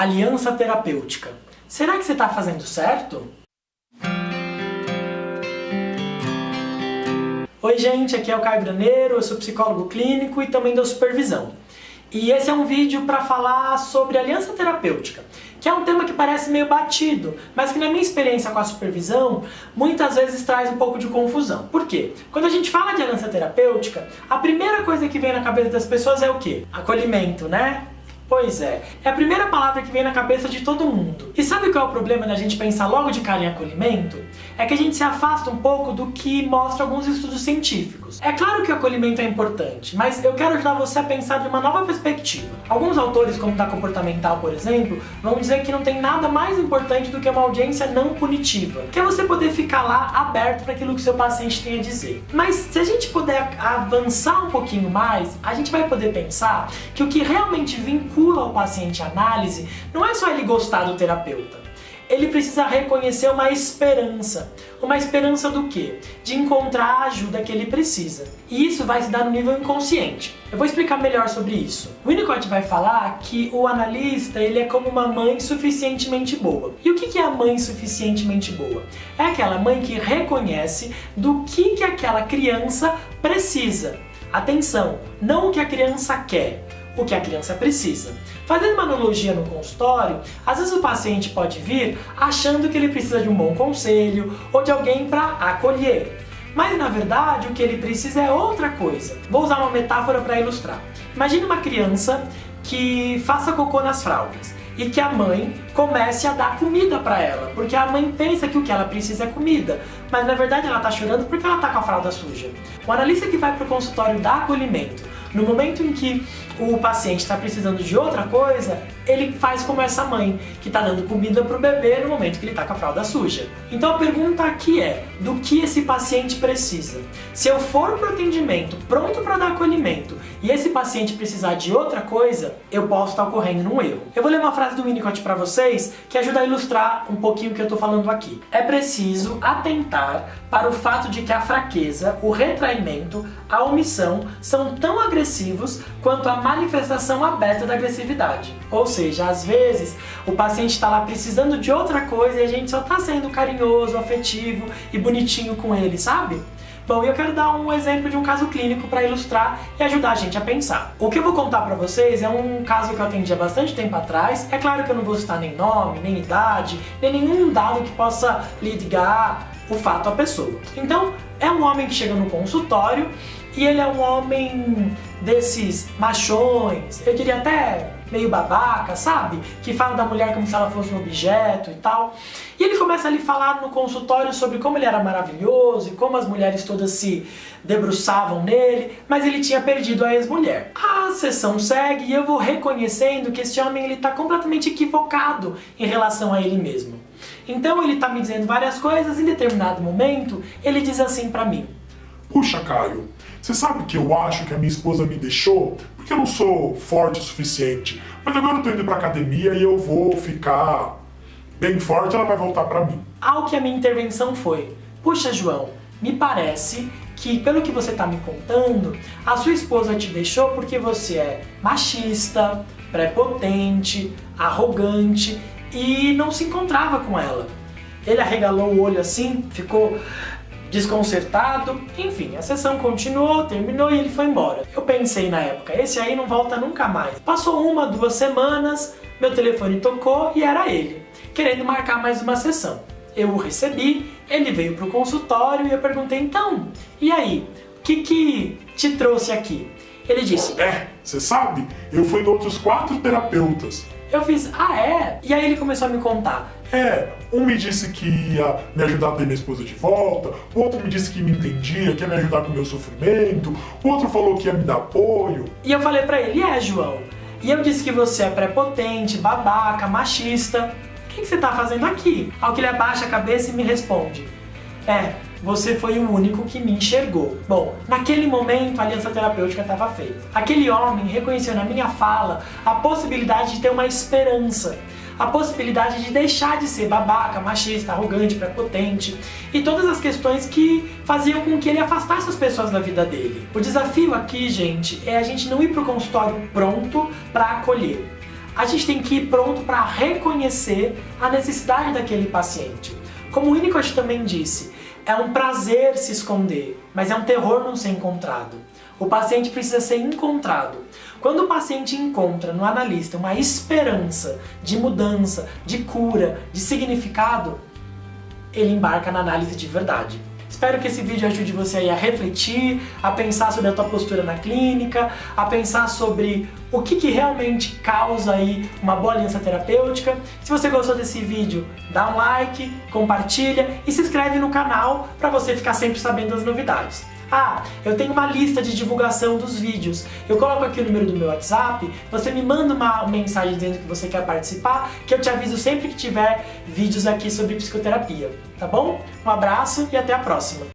Aliança terapêutica. Será que você está fazendo certo? Oi gente, aqui é o Caio Graneiro, eu sou psicólogo clínico e também dou supervisão. E esse é um vídeo para falar sobre aliança terapêutica, que é um tema que parece meio batido, mas que na minha experiência com a supervisão, muitas vezes traz um pouco de confusão. Por quê? Quando a gente fala de aliança terapêutica, a primeira coisa que vem na cabeça das pessoas é o quê? Acolhimento, né? Pois é a primeira palavra que vem na cabeça de todo mundo. E sabe qual é o problema da gente pensar logo de cara em acolhimento? É que a gente se afasta um pouco do que mostra alguns estudos científicos. É claro que o acolhimento é importante, mas eu quero ajudar você a pensar de uma nova perspectiva. Alguns autores, como da comportamental, por exemplo, vão dizer que não tem nada mais importante do que uma audiência não punitiva, que é você poder ficar lá aberto para aquilo que o seu paciente tem a dizer. Mas se a gente puder avançar um pouquinho mais, a gente vai poder pensar que o que realmente vincula o paciente à análise não é só ele gostar do terapeuta. Ele precisa reconhecer uma esperança. Uma esperança do quê? De encontrar a ajuda que ele precisa. E isso vai se dar no nível inconsciente. Eu vou explicar melhor sobre isso. O Winnicott vai falar que o analista ele é como uma mãe suficientemente boa. E o que é a mãe suficientemente boa? É aquela mãe que reconhece do que aquela criança precisa. Atenção, não o que a criança quer, o que a criança precisa. Fazendo uma analogia no consultório, às vezes o paciente pode vir achando que ele precisa de um bom conselho ou de alguém para acolher. Mas na verdade o que ele precisa é outra coisa. Vou usar uma metáfora para ilustrar. Imagine uma criança que faça cocô nas fraldas e que a mãe comece a dar comida para ela, porque a mãe pensa que o que ela precisa é comida, mas na verdade ela está chorando porque ela está com a fralda suja. O analista que vai para o consultório dá acolhimento. No momento em que o paciente está precisando de outra coisa, ele faz como essa mãe, que está dando comida para o bebê no momento que ele está com a fralda suja. Então a pergunta aqui é, do que esse paciente precisa? Se eu for para o atendimento pronto para dar acolhimento e esse paciente precisar de outra coisa, eu posso estar ocorrendo num erro. Eu vou ler uma frase do Winnicott para vocês que ajuda a ilustrar um pouquinho o que eu estou falando aqui. É preciso atentar para o fato de que a fraqueza, o retraimento, a omissão são tão agressivos quanto a manifestação aberta da agressividade. Ou seja, às vezes o paciente está lá precisando de outra coisa e a gente só está sendo carinhoso, afetivo e bonitinho com ele, sabe? Bom, eu quero dar um exemplo de um caso clínico para ilustrar e ajudar a gente a pensar. O que eu vou contar para vocês é um caso que eu atendi há bastante tempo atrás. É claro que eu não vou citar nem nome, nem idade, nem nenhum dado que possa ligar o fato à pessoa. Então, é um homem que chega no consultório e ele é um homem desses machões, eu diria até meio babaca, sabe? Que fala da mulher como se ela fosse um objeto e tal. E ele começa a lhe falar no consultório sobre como ele era maravilhoso e como as mulheres todas se debruçavam nele, mas ele tinha perdido a ex-mulher. A sessão segue e eu vou reconhecendo que esse homem ele está completamente equivocado em relação a ele mesmo. Então ele está me dizendo várias coisas e em determinado momento ele diz assim pra mim: Puxa, Caio, você sabe que eu acho que a minha esposa me deixou porque eu não sou forte o suficiente, mas agora eu tô indo pra academia e eu vou ficar bem forte, ela vai voltar pra mim. Ao que a minha intervenção foi: puxa, João, me parece que pelo que você tá me contando, a sua esposa te deixou porque você é machista, prepotente, arrogante e não se encontrava com ela. Ele arregalou o olho assim, ficou desconcertado, enfim, a sessão continuou, terminou e ele foi embora. Eu pensei na época, esse aí não volta nunca mais. Passou 1, 2 semanas, meu telefone tocou e era ele, querendo marcar mais uma sessão. Eu o recebi, ele veio pro consultório e eu perguntei, então, e aí, o que te trouxe aqui? Ele disse, você sabe, eu fui em outros 4 terapeutas. Eu fiz, ah é? E aí ele começou a me contar. Um me disse que ia me ajudar a ter minha esposa de volta, o outro me disse que me entendia, que ia me ajudar com o meu sofrimento, o outro falou que ia me dar apoio. E eu falei pra ele, João, e eu disse que você é prepotente, babaca, machista, o que você tá fazendo aqui? Ao que ele abaixa a cabeça e me responde, você foi o único que me enxergou. Bom, naquele momento a aliança terapêutica estava feita. Aquele homem reconheceu na minha fala a possibilidade de ter uma esperança, a possibilidade de deixar de ser babaca, machista, arrogante, prepotente e todas as questões que faziam com que ele afastasse as pessoas da vida dele. O desafio aqui, gente, é a gente não ir pro consultório pronto para acolher. a gente tem que ir pronto para reconhecer a necessidade daquele paciente. Como o Winnicott também disse, é um prazer se esconder, mas é um terror não ser encontrado. O paciente precisa ser encontrado. Quando o paciente encontra no analista uma esperança de mudança, de cura, de significado, ele embarca na análise de verdade. Espero que esse vídeo ajude você aí a refletir, a pensar sobre a tua postura na clínica, a pensar sobre o que realmente causa aí uma boa aliança terapêutica. Se você gostou desse vídeo, dá um like, compartilha e se inscreve no canal para você ficar sempre sabendo das novidades. Ah, eu tenho uma lista de divulgação dos vídeos. Eu coloco aqui o número do meu WhatsApp, você me manda uma mensagem dizendo que você quer participar, que eu te aviso sempre que tiver vídeos aqui sobre psicoterapia, tá bom? Um abraço e até a próxima!